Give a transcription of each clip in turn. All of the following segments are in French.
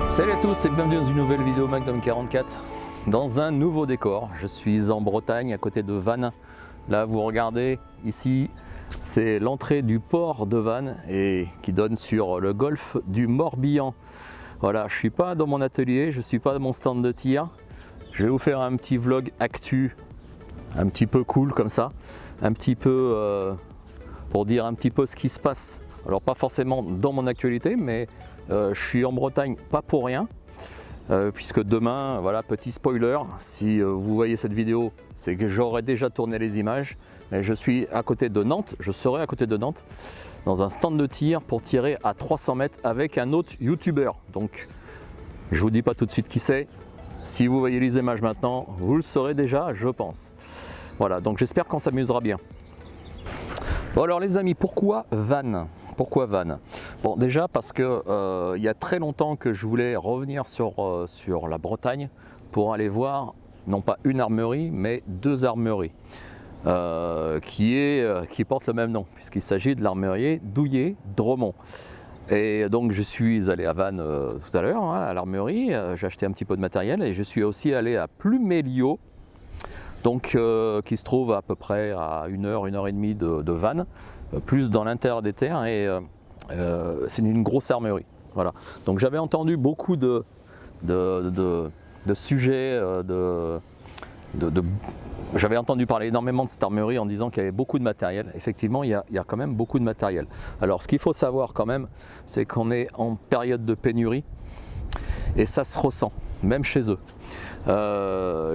Salut à tous et bienvenue dans une nouvelle vidéo Magnum 44 dans un nouveau décor. Je suis en Bretagne à côté de Vannes. Là vous regardez ici, c'est l'entrée du port de Vannes et qui donne sur le golfe du Morbihan. Voilà, je ne suis pas dans mon atelier, je ne suis pas dans mon stand de tir. Je vais vous faire un petit vlog actu, un petit peu cool comme ça, un petit peu pour dire un petit peu ce qui se passe. Alors pas forcément dans mon actualité, mais je suis en Bretagne pas pour rien, puisque demain, voilà, petit spoiler, si vous voyez cette vidéo, c'est que j'aurai déjà tourné les images, mais je suis à côté de Nantes, je serai à côté de Nantes, dans un stand de tir pour tirer à 300 mètres avec un autre youtubeur. Donc je vous dis pas tout de suite qui c'est, si vous voyez les images maintenant, vous le saurez déjà, je pense. Voilà, donc j'espère qu'on s'amusera bien. Bon alors les amis, pourquoi Vannes ? Pourquoi Vannes? Bon, déjà parce que il y a très longtemps que je voulais revenir sur la Bretagne pour aller voir non pas une armerie mais deux armeries qui portent le même nom puisqu'il s'agit de l'armurier Douillet-Dromont. Et donc je suis allé à Vannes tout à l'heure, hein, à l'armerie, j'ai acheté un petit peu de matériel et je suis aussi allé à Pluméliau, donc qui se trouve à peu près à 1 heure et demie de Vannes, plus dans l'intérieur des terres, et c'est une grosse armerie. Voilà. Donc j'avais entendu beaucoup de sujets, j'avais entendu parler énormément de cette armerie en disant qu'il y avait beaucoup de matériel. Effectivement, il y a quand même beaucoup de matériel. Alors ce qu'il faut savoir quand même, c'est qu'on est en période de pénurie et ça se ressent, même chez eux.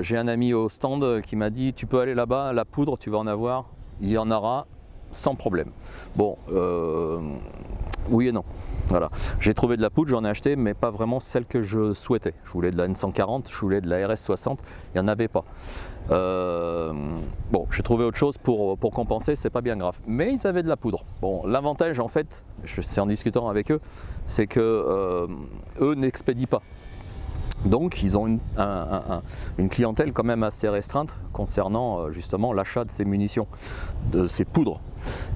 J'ai un ami au stand qui m'a dit tu peux aller là-bas, la poudre tu vas en avoir, il y en aura sans problème. Bon, oui et non. Voilà. J'ai trouvé de la poudre, j'en ai acheté, mais pas vraiment celle que je souhaitais. Je voulais de la N140, je voulais de la RS60, il n'y en avait pas. Bon, j'ai trouvé autre chose pour compenser, c'est pas bien grave. Mais ils avaient de la poudre. Bon, l'avantage en fait, c'est en discutant avec eux, c'est que eux n'expédient pas. Donc ils ont une clientèle quand même assez restreinte concernant justement l'achat de ces munitions, de ces poudres.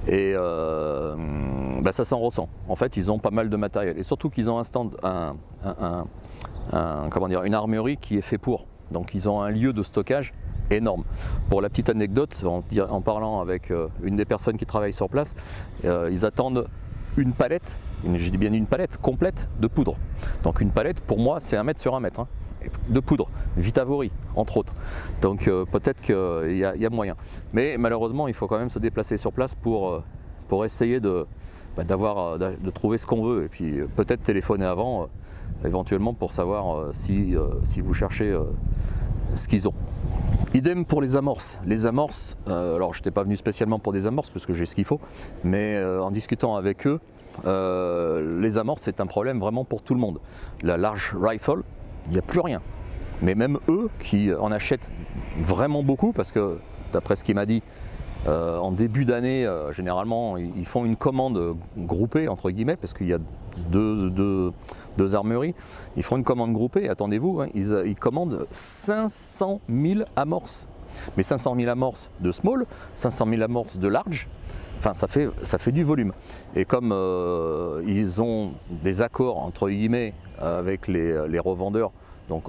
Et ça s'en ressent. En fait, ils ont pas mal de matériel. Et surtout qu'ils ont un stand, une armurerie qui est fait pour. Donc ils ont un lieu de stockage énorme. Pour la petite anecdote, en parlant avec une des personnes qui travaille sur place, ils attendent une palette, je dis bien une palette complète de poudre. Donc une palette pour moi c'est 1 mètre sur 1 mètre hein, de poudre, Vitavori entre autres. Donc peut-être qu'il y a moyen. Mais malheureusement il faut quand même se déplacer sur place pour essayer de trouver ce qu'on veut. Et puis peut-être téléphoner avant, éventuellement pour savoir si vous cherchez ce qu'ils ont. Idem pour les amorces. Les amorces, alors je n'étais pas venu spécialement pour des amorces parce que j'ai ce qu'il faut, mais en discutant avec eux, les amorces c'est un problème vraiment pour tout le monde. La large rifle, il n'y a plus rien. Mais même eux qui en achètent vraiment beaucoup, parce que d'après ce qu'il m'a dit, en début d'année, généralement ils font une commande groupée entre guillemets, parce qu'il y a deux armeries, ils font une commande groupée, attendez-vous, hein, ils commandent 500 000 amorces. Mais 500 000 amorces de small, 500 000 amorces de large, enfin ça fait du volume. Et comme ils ont des accords entre guillemets avec les revendeurs, donc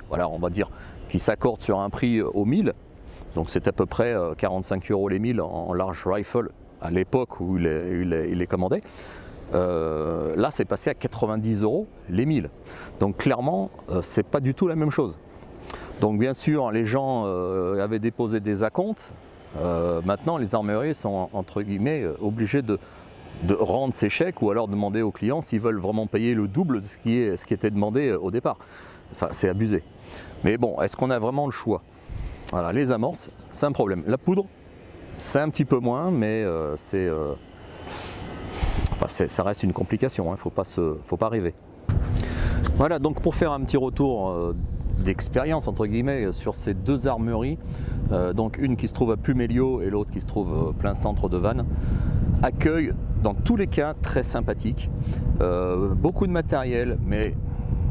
voilà, on va dire qu'ils s'accordent sur un prix au 1000, donc c'est à peu près 45 € les 1000 en large rifle à l'époque où il les commandait. Là c'est passé à 90 € les 1000. Donc clairement c'est pas du tout la même chose. Donc bien sûr les gens avaient déposé des acomptes. Maintenant les armuriers sont entre guillemets obligés de rendre ces chèques ou alors demander aux clients s'ils veulent vraiment payer le double de ce qui était demandé au départ. Enfin c'est abusé. Mais bon, est-ce qu'on a vraiment le choix? Voilà, les amorces c'est un problème. La poudre c'est un petit peu moins, mais ça reste une complication, hein, faut pas rêver. Voilà, donc pour faire un petit retour d'expérience entre guillemets sur ces deux armeries, donc une qui se trouve à Pluméliau et l'autre qui se trouve plein centre de Vannes, accueil dans tous les cas très sympathique, beaucoup de matériel, mais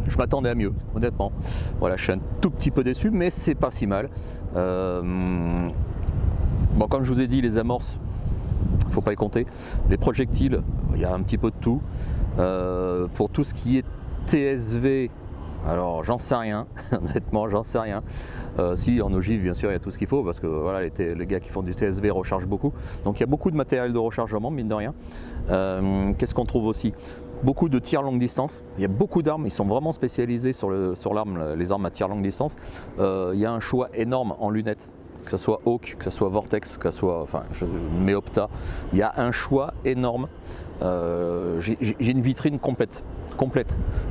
je m'attendais à mieux, honnêtement. Voilà, je suis un tout petit peu déçu, mais c'est pas si mal. Bon, comme je vous ai dit, les amorces, faut pas y compter. Les projectiles, il y a un petit peu de tout. Pour tout ce qui est TSV, Alors j'en sais rien, honnêtement j'en sais rien. Si en ogive bien sûr il y a tout ce qu'il faut parce que voilà les gars qui font du TSV rechargent beaucoup. Donc il y a beaucoup de matériel de rechargement mine de rien. Qu'est-ce qu'on trouve aussi? Beaucoup de tirs longue distance. Il y a beaucoup d'armes, ils sont vraiment spécialisés sur l'arme, les armes à tir longue distance. Il y a un choix énorme en lunettes. Que ce soit Hawk, que ce soit Vortex, que ce soit Meopta, il y a un choix énorme. J'ai une vitrine complète.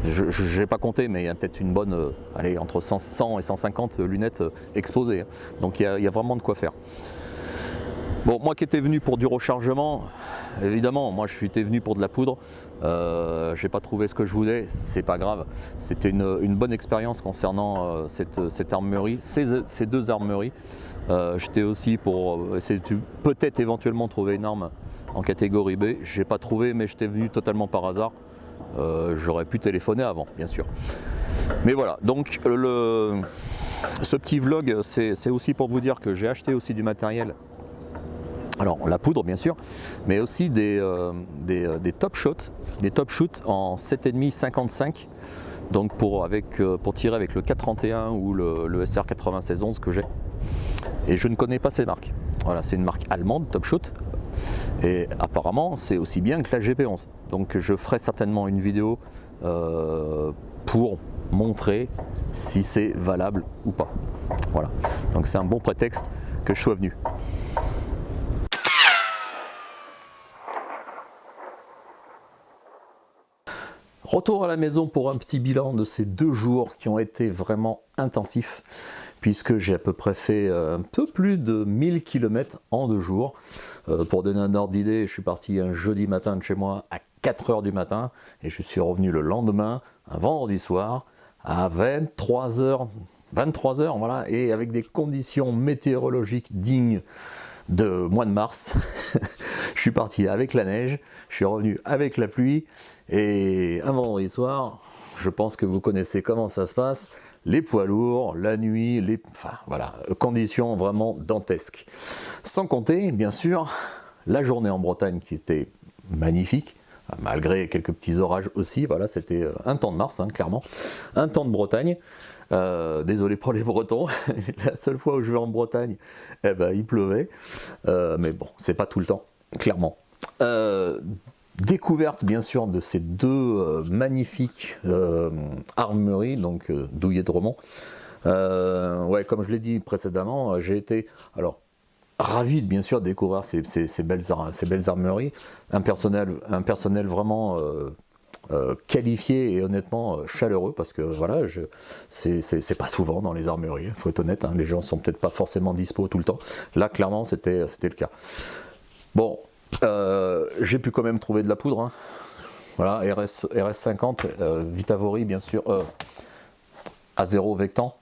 Je n'ai pas compté, mais il y a peut-être une bonne, allez, entre 100 et 150 lunettes exposées. Donc il y a vraiment de quoi faire. Bon, moi qui étais venu pour du rechargement, évidemment, moi je étais venu pour de la poudre. J'ai pas trouvé ce que je voulais, c'est pas grave. C'était une bonne expérience concernant cette armerie, ces deux armeries. J'étais aussi pour essayer de peut-être éventuellement trouver une arme en catégorie B. J'ai pas trouvé, mais j'étais venu totalement par hasard. J'aurais pu téléphoner avant, bien sûr. Mais voilà, donc ce petit vlog, c'est aussi pour vous dire que j'ai acheté aussi du matériel. Alors la poudre bien sûr, mais aussi des top shots, en 7,5 55, donc pour tirer avec le 431 ou le SR 9611 que j'ai. Et je ne connais pas ces marques. Voilà, c'est une marque allemande, Top Shot, et apparemment c'est aussi bien que la GP11. Donc je ferai certainement une vidéo pour montrer si c'est valable ou pas. Voilà, donc c'est un bon prétexte que je sois venu. Retour à la maison pour un petit bilan de ces 2 jours qui ont été vraiment intensifs, puisque j'ai à peu près fait un peu plus de 1000 km en 2 jours. Pour donner un ordre d'idée, je suis parti un jeudi matin de chez moi à 4 h du matin et je suis revenu le lendemain, un vendredi soir, à 23 h, voilà, et avec des conditions météorologiques dignes de mois de mars. Je suis parti avec la neige, je suis revenu avec la pluie, et un vendredi soir, je pense que vous connaissez comment ça se passe, les poids lourds, la nuit, voilà, conditions vraiment dantesques. Sans compter, bien sûr, la journée en Bretagne qui était magnifique, malgré quelques petits orages aussi. Voilà, c'était un temps de mars, hein, clairement, un temps de Bretagne. Désolé pour les Bretons, la seule fois où je vais en Bretagne, eh ben, il pleuvait, mais bon, c'est pas tout le temps, clairement. Découverte bien sûr de ces 2 magnifiques armeries, donc Douillet de Romont. Ouais, comme je l'ai dit précédemment, j'ai été ravi bien sûr de découvrir ces belles armeries, un personnel vraiment qualifié et honnêtement chaleureux, parce que voilà, c'est pas souvent dans les armeries, il faut être honnête, hein, les gens sont peut-être pas forcément dispo tout le temps. Là clairement c'était le cas. Bon, j'ai pu quand même trouver de la poudre, hein. Voilà, RS50, Vitavori bien sûr, A0 Vectan.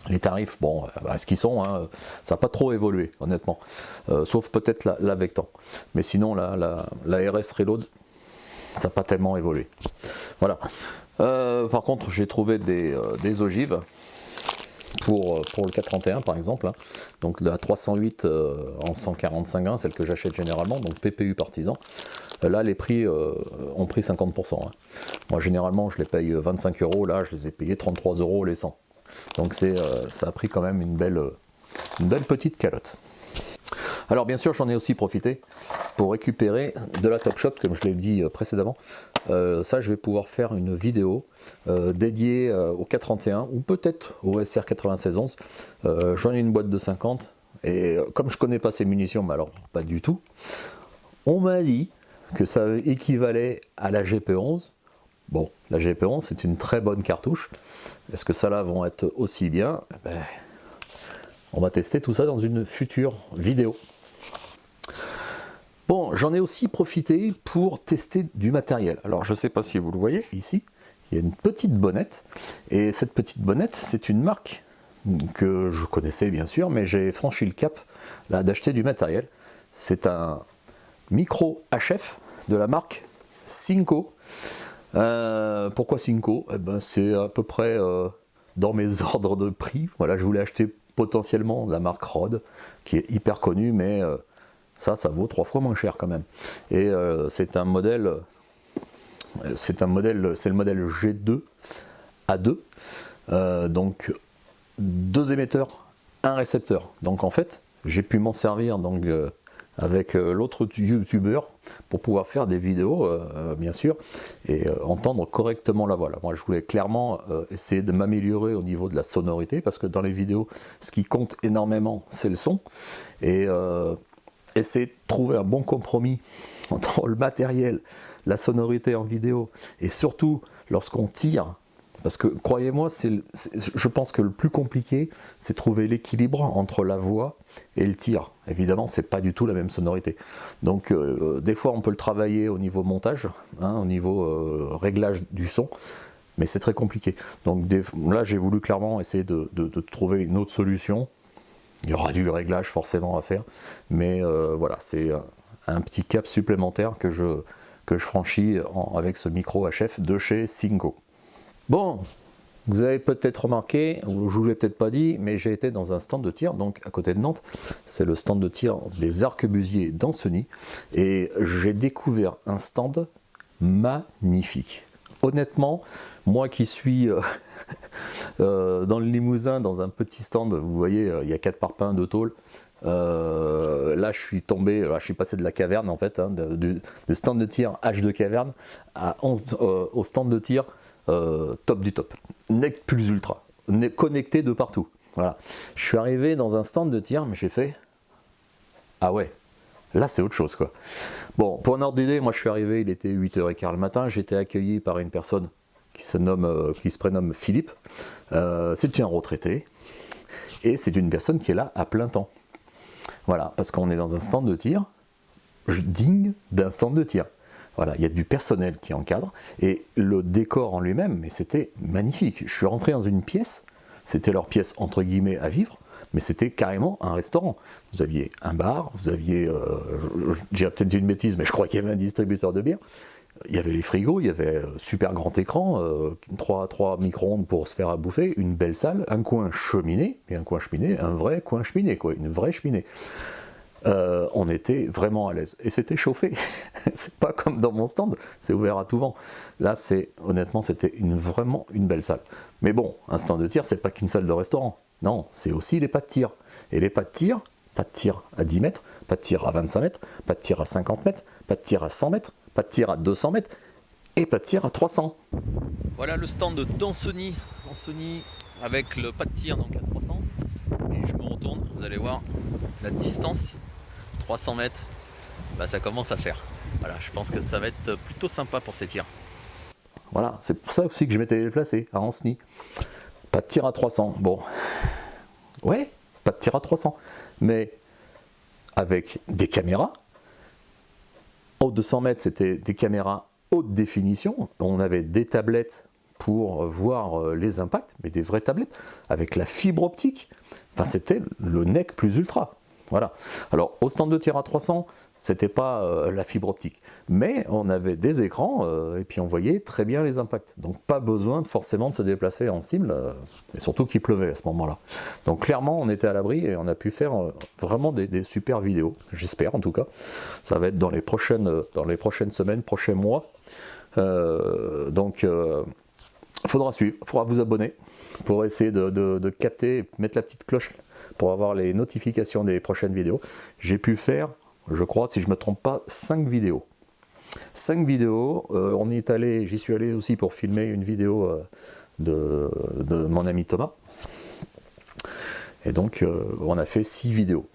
Les tarifs, bon, ce qu'ils sont, hein, ça n'a pas trop évolué honnêtement, sauf peut-être la Vectan, mais sinon la RS Reload, ça n'a pas tellement évolué. Voilà. Par contre, j'ai trouvé des ogives pour le 431 par exemple, hein. Donc la 308 en 145 grains, celle que j'achète généralement, donc PPU Partisan. Là, les prix ont pris 50%. Hein. Moi, généralement, je les paye 25 €. Là, je les ai payés 33 € les 100. Donc ça a pris quand même une belle petite calotte. Alors bien sûr, j'en ai aussi profité pour récupérer de la Top Shot, comme je l'ai dit précédemment. Ça, je vais pouvoir faire une vidéo dédiée au 431 ou peut-être au SR 9611. J'en ai une boîte de 50 et comme je connais pas ces munitions, mais alors pas du tout, on m'a dit que ça équivalait à la GP11. Bon, la GP11 c'est une très bonne cartouche. Est-ce que ça là vont être aussi bien? On va tester tout ça dans une future vidéo. Bon, j'en ai aussi profité pour tester du matériel. Alors je ne sais pas si vous le voyez ici, il y a une petite bonnette. Et cette petite bonnette, c'est une marque que je connaissais bien sûr, mais j'ai franchi le cap là d'acheter du matériel. C'est un micro HF de la marque Synco. Pourquoi Synco? Eh ben, c'est à peu près dans mes ordres de prix. Voilà, je voulais acheter potentiellement la marque Rode, qui est hyper connue, mais ça vaut 3 fois moins cher quand même. Et c'est le modèle G2 à deux, donc 2 émetteurs, un récepteur. Donc en fait, j'ai pu m'en servir donc, avec l'autre youtubeur pour pouvoir faire des vidéos, bien sûr, et entendre correctement la voix. Là, moi, je voulais clairement essayer de m'améliorer au niveau de la sonorité, parce que dans les vidéos, ce qui compte énormément, c'est le son, et essayer de trouver un bon compromis entre le matériel, la sonorité en vidéo, et surtout lorsqu'on tire. Parce que, croyez-moi, je pense que le plus compliqué, c'est trouver l'équilibre entre la voix et le tir. Évidemment, c'est pas du tout la même sonorité. Donc, des fois, on peut le travailler au niveau montage, hein, au niveau réglage du son, mais c'est très compliqué. Donc, là, j'ai voulu clairement essayer de trouver une autre solution. Il y aura du réglage forcément à faire, mais voilà, c'est un petit cap supplémentaire que je franchis avec ce micro HF de chez Synco. Bon, vous avez peut-être remarqué, ou je vous l'ai peut-être pas dit, mais j'ai été dans un stand de tir, donc à côté de Nantes, c'est le stand de tir des arquebusiers d'Ancenis, et j'ai découvert un stand magnifique. Honnêtement, moi qui suis dans le Limousin, dans un petit stand, vous voyez, il y a 4 parpaings de tôle. Là je suis tombé, là, je suis passé de la caverne en fait, hein, de stand de tir H de caverne au stand de tir top du top, NEC plus ultra, connecté de partout. Voilà. Je suis arrivé dans un stand de tir, mais j'ai fait ah ouais, là c'est autre chose quoi. Bon, pour un ordre d'idée, moi je suis arrivé, il était 8h15 le matin, j'ai été accueilli par une personne qui se prénomme Philippe. C'est un retraité et c'est une personne qui est là à plein temps. Voilà, parce qu'on est dans un stand de tir digne d'un stand de tir. Voilà, il y a du personnel qui encadre, et le décor en lui-même, mais c'était magnifique. Je suis rentré dans une pièce, c'était leur pièce entre guillemets à vivre, mais c'était carrément un restaurant. Vous aviez un bar, vous aviez, j'ai peut-être dit une bêtise, mais je crois qu'il y avait un distributeur de bière, il y avait les frigos, il y avait super grand écran, 3 micro-ondes pour se faire à bouffer, une belle salle, un coin cheminée, et un coin cheminée, un vrai coin cheminée, quoi, une vraie cheminée. On était vraiment à l'aise et c'était chauffé. C'est pas comme dans mon stand, c'est ouvert à tout vent. Là, honnêtement, c'était vraiment une belle salle. Mais bon, un stand de tir, c'est pas qu'une salle de restaurant. Non, c'est aussi les pas de tir. Et les pas de tir à 10 mètres, pas de tir à 25 mètres, pas de tir à 50 mètres, pas de tir à 100 mètres, pas de tir à 200 mètres et pas de tir à 300. Voilà le stand d'Ancenis, avec le pas de tir donc à 300. Et je me retourne, vous allez voir la distance. 300 mètres, bah ça commence à faire. Voilà, je pense que ça va être plutôt sympa pour ces tirs. Voilà, c'est pour ça aussi que je m'étais déplacé à Ancenis. Pas de tir à 300, bon, ouais, pas de tir à 300, mais avec des caméras. Au 200 mètres, c'était des caméras haute définition. On avait des tablettes pour voir les impacts, mais des vraies tablettes, avec la fibre optique. Enfin, c'était le NEC plus ultra. Voilà. Alors, au stand de tir à 300, c'était pas la fibre optique, mais on avait des écrans et puis on voyait très bien les impacts. Donc, pas besoin forcément de se déplacer en cible, et surtout qu'il pleuvait à ce moment-là. Donc, clairement, on était à l'abri et on a pu faire vraiment des super vidéos. J'espère en tout cas. Ça va être dans les prochaines semaines, prochains mois. Donc, faudra suivre, il faudra vous abonner pour essayer de capter, mettre la petite cloche pour avoir les notifications des prochaines vidéos. J'ai pu faire, je crois, si je ne me trompe pas, 5 vidéos. 5 vidéos, j'y suis allé aussi pour filmer une vidéo de mon ami Thomas. Et donc, on a fait 6 vidéos.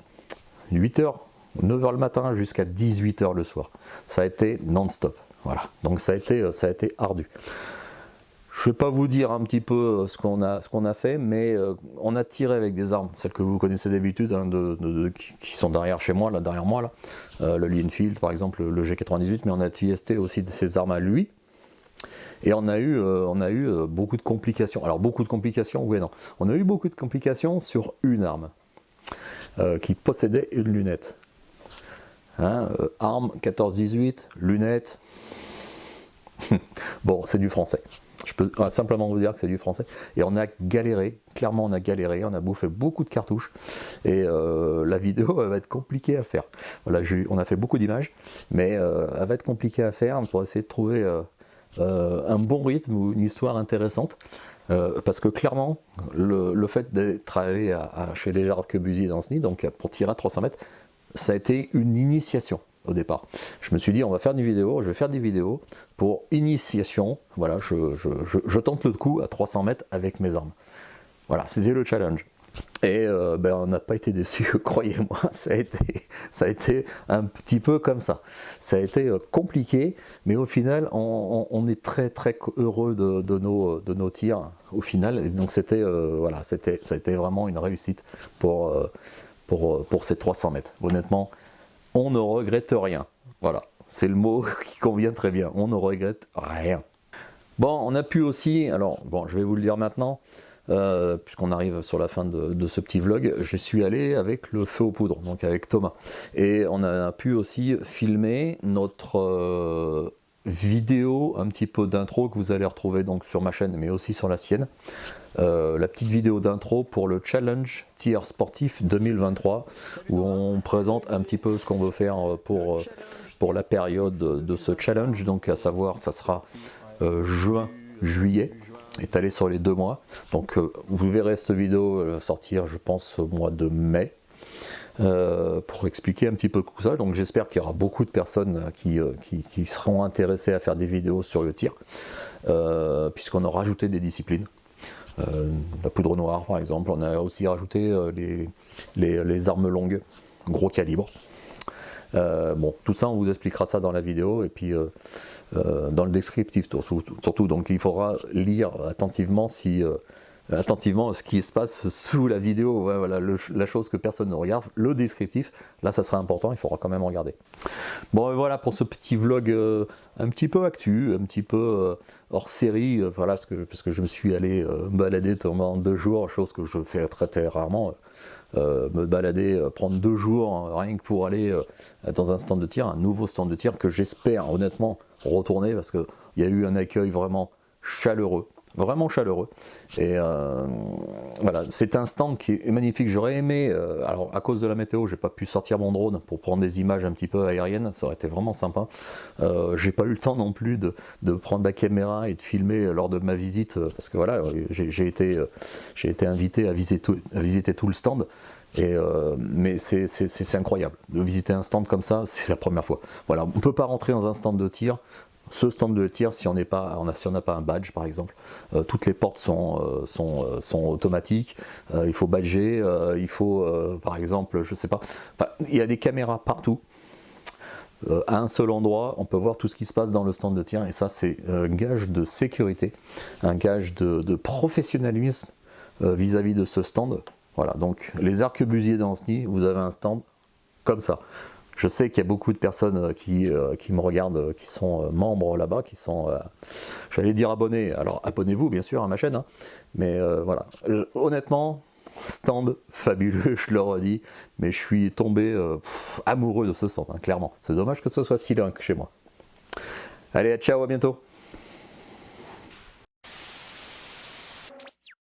8h, 9h le matin jusqu'à 18h le soir. Ça a été non-stop. Voilà. Donc ça a été ardu. Je ne vais pas vous dire un petit peu ce qu'on a fait, mais on a tiré avec des armes, celles que vous connaissez d'habitude, hein, qui sont derrière moi, le Lee Enfield par exemple, le G98, mais on a testé aussi ces armes à lui, et on a eu beaucoup de complications. Alors beaucoup de complications, oui et non. On a eu beaucoup de complications sur une arme qui possédait une lunette. Hein, arme 14-18, lunette. Bon, c'est du français. Je peux simplement vous dire que c'est du français. Et on a galéré, clairement on a galéré, on a bouffé beaucoup de cartouches. Et la vidéo elle va être compliquée à faire. Voilà, on a fait beaucoup d'images, mais elle va être compliquée à faire pour essayer de trouver un bon rythme ou une histoire intéressante. Parce que clairement, le fait d'être allé chez les arquebusiers d'Ancenis, donc pour tirer à 300 mètres, ça a été une initiation au départ. Je me suis dit, on va faire des vidéos, je vais faire des vidéos pour initiation. Voilà, je tente le coup à 300 mètres avec mes armes. Voilà, c'était le challenge. Et on n'a pas été déçus, croyez-moi, ça a été un petit peu comme ça. Ça a été compliqué, mais au final, on est très très heureux de nos tirs au final. Et donc voilà, ça a été vraiment une réussite pour ces 300 mètres. Honnêtement, on ne regrette rien. Voilà, c'est le mot qui convient très bien. On ne regrette rien. Bon, on a pu aussi, alors bon, je vais vous le dire maintenant, puisqu'on arrive sur la fin de ce petit vlog, je suis allé avec le feu aux poudres, donc avec Thomas. Et on a pu aussi filmer notre vidéo, un petit peu d'intro que vous allez retrouver donc sur ma chaîne, mais aussi sur la sienne. La petite vidéo d'intro pour le challenge tir sportif 2023, où on présente un petit peu ce qu'on veut faire pour la période de ce challenge, donc à savoir, ça sera juin, juillet, étalé sur les 2 mois. Donc vous verrez cette vidéo sortir, je pense, au mois de mai, pour expliquer un petit peu tout ça. Donc j'espère qu'il y aura beaucoup de personnes qui seront intéressées à faire des vidéos sur le tir, puisqu'on a rajouté des disciplines. La poudre noire par exemple, on a aussi rajouté les armes longues, gros calibre. Bon, tout ça on vous expliquera ça dans la vidéo et puis dans le descriptif surtout. Donc il faudra lire attentivement ce qui se passe sous la vidéo. Ouais, voilà, la chose que personne ne regarde, le descriptif, là ça sera important, il faudra quand même regarder. Bon, et voilà pour ce petit vlog un petit peu actu, un petit peu hors série, voilà, parce que je me suis allé me balader pendant 2 jours, chose que je fais très très rarement. Me balader, prendre 2 jours rien que pour aller dans un stand de tir, un nouveau stand de tir que j'espère honnêtement retourner, parce qu'il y a eu un accueil vraiment chaleureux. Et voilà, c'est un stand qui est magnifique. J'aurais aimé, alors à cause de la météo, j'ai pas pu sortir mon drone pour prendre des images un petit peu aériennes, ça aurait été vraiment sympa. J'ai pas eu le temps non plus de prendre la caméra et de filmer lors de ma visite, parce que voilà, j'ai été invité à visiter tout le stand. Mais c'est incroyable de visiter un stand comme ça, c'est la première fois. Voilà, on peut pas rentrer dans un stand de tir. Ce stand de tir, si on n'a pas un badge par exemple, toutes les portes sont automatiques, il faut badger, il faut par exemple, je sais pas, il y a des caméras partout, à un seul endroit, on peut voir tout ce qui se passe dans le stand de tir, et ça c'est un gage de sécurité, un gage de professionnalisme vis-à-vis de ce stand. Voilà, donc les arquebusiers d'Ancenis, vous avez un stand comme ça. Je sais qu'il y a beaucoup de personnes qui me regardent, qui sont membres là-bas, qui sont, j'allais dire abonnés. Alors abonnez-vous bien sûr à ma chaîne, hein. Mais voilà, honnêtement, stand fabuleux, je le redis, mais je suis tombé amoureux de ce stand, hein, clairement. C'est dommage que ce soit si loin que chez moi. Allez, ciao, à bientôt.